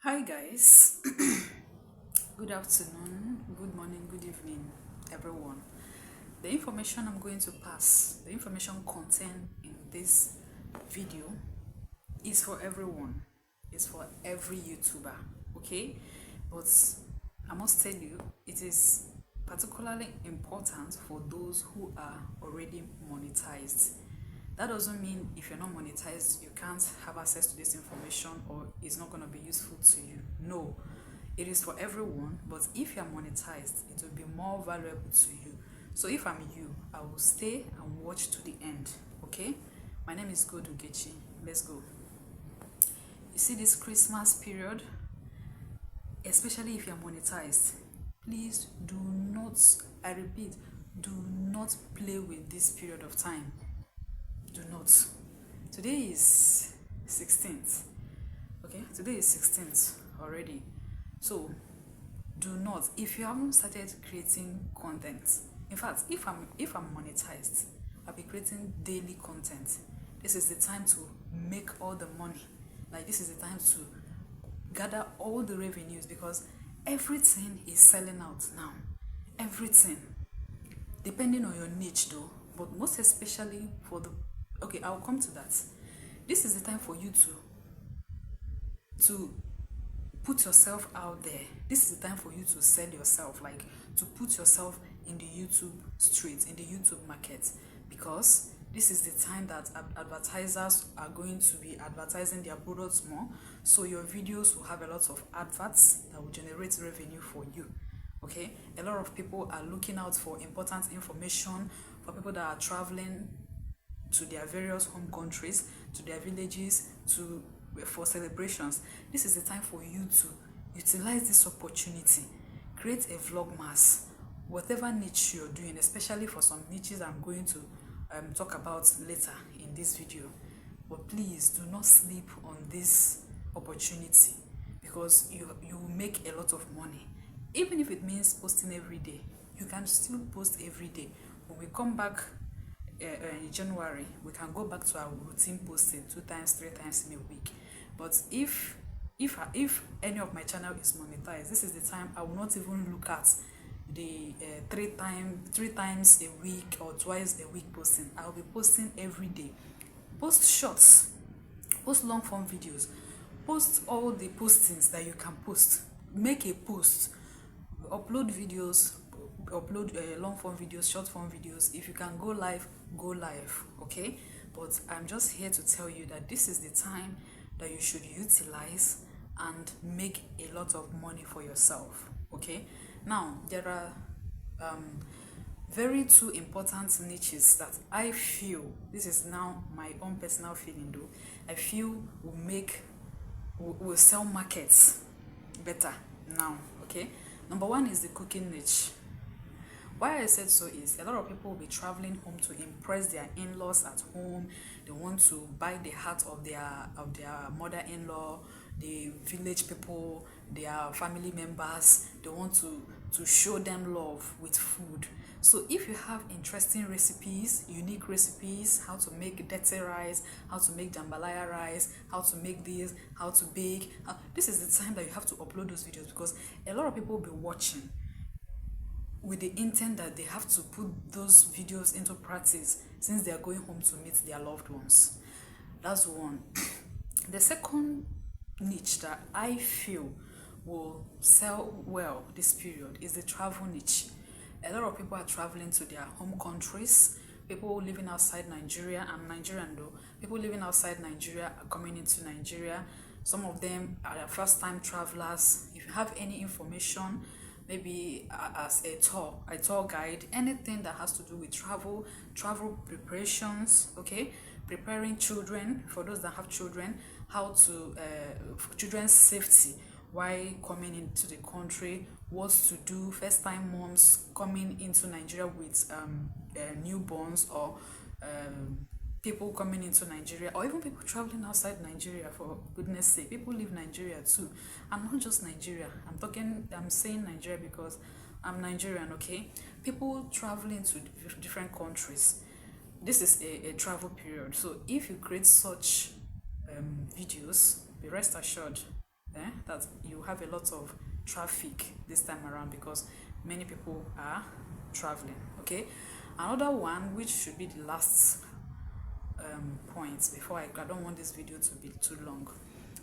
Hi guys, good afternoon, good morning, good evening, everyone. The information I'm going to pass, the information contained in this video is for everyone, it's for every YouTuber, okay? But I must tell you, it is particularly important for those who are already monetized. That doesn't mean if you're not monetized, you can't have access to this information or it's not going to be useful to you. No, it is for everyone, but if you're monetized, it will be more valuable to you. So if I'm you, I will stay and watch to the end. Okay? My name is Godugechi. Let's go. You see this Christmas period, especially if you're monetized, please do not, I repeat, do not play with this period of time. Do not. Today is 16th. Okay, today is 16th already. So do not, if you haven't started creating content, in fact, if I'm monetized, I'll be creating daily content. This is the time to make all the money. Like, this is the time to gather all the revenues, because everything is selling out now. Everything, depending on your niche though, but most especially for the, okay, I'll come to that. This is the time for you to put yourself out there. This is the time for you to sell yourself, like to put yourself in the YouTube street, in the YouTube market, because this is the time that advertisers are going to be advertising their products more. So your videos will have a lot of adverts that will generate revenue for you. Okay, a lot of people are looking out for important information, for people that are traveling to their various home countries, to their villages, to for celebrations. This is the time for you to utilize this opportunity. Create a vlogmas, whatever niche you're doing, especially for some niches I'm going to talk about later in this video. But please do not sleep on this opportunity, because you will make a lot of money. Even if it means posting every day, you can still post every day. When we come back in January, we can go back to our routine posting 2 times, 3 times in a week. But if any of my channel is monetized, this is the time I will not even look at the 3 times a week or twice a week posting. I'll be posting every day. Post shorts, post long form videos, post all the postings that you can post. Make a post, upload videos, upload long form videos, short form videos. If you can go live, go live. Okay, but I'm just here to tell you that this is the time that you should utilize and make a lot of money for yourself. Okay, now there are very two important niches that I feel, this is now my own personal feeling though, I feel will sell markets better now. Okay, number one is the cooking niche. Why I said so is a lot of people will be traveling home to impress their in-laws at home. They want to buy the heart of their mother-in-law, the village people, their family members. They want to show them love with food. So if you have interesting recipes, unique recipes, how to make dirty rice, how to make jambalaya rice, how to make this, how to bake, this is the time that you have to upload those videos, because a lot of people will be watching with the intent that they have to put those videos into practice since they are going home to meet their loved ones. That's one. The second niche that I feel will sell well this period is the travel niche. A lot of people are traveling to their home countries. People living outside Nigeria, I'm Nigerian though, people living outside Nigeria are coming into Nigeria. Some of them are first time travelers. If you have any information, maybe as a tour guide, anything that has to do with travel preparations, okay, preparing children, for those that have children, how to children's safety while coming into the country, what to do, first time moms coming into Nigeria with newborns, or people coming into Nigeria, or even people traveling outside Nigeria, for goodness sake. People leave Nigeria too. I'm not just Nigeria. I'm saying Nigeria because I'm Nigerian, okay? People traveling to different countries. This is a travel period. So if you create such videos, be rest assured that you have a lot of traffic this time around because many people are traveling. Okay, another one, which should be the last points before I don't want this video to be too long.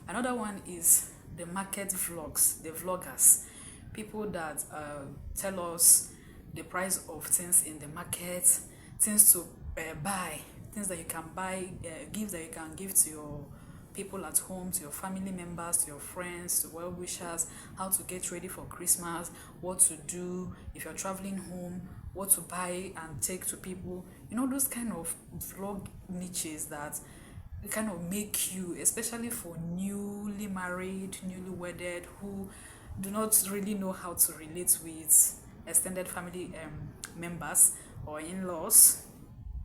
Another one is the market vlogs, the vloggers, people that tell us the price of things in the market, things to buy, things that you can buy, gifts that you can give to your people at home, to your family members, to your friends, to well wishers, how to get ready for Christmas, what to do if you're traveling home, what to buy and take to people. You know, those kind of vlog niches that kind of make you, especially for newly married, newly wedded, who do not really know how to relate with extended family members or in-laws.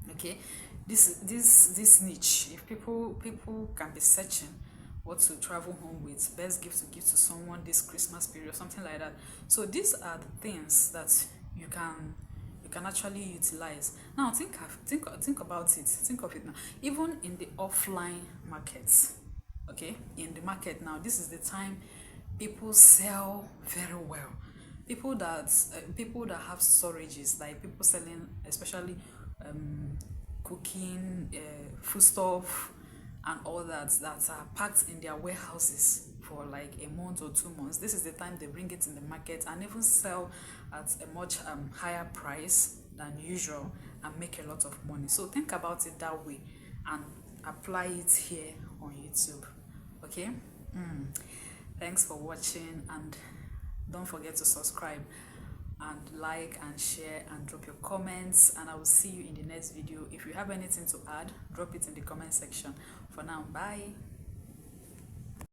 Okay, this niche, if people can be searching what to travel home with, best gift to give to someone this Christmas period, something like that. So these are the things that you can actually utilize. Now think about it. Think of it now. Even in the offline markets, okay, in the market now, this is the time people sell very well. People that have storages, like people selling, especially cooking, foodstuff, and all that are packed in their warehouses for like a month or 2 months. This is the time they bring it in the market and even sell at a much higher price than usual and make a lot of money. So think about it that way and apply it here on YouTube. Okay, thanks for watching, and don't forget to subscribe and like and share and drop your comments, and I will see you in the next video. If you have anything to add, drop it in the comment section. For now, bye.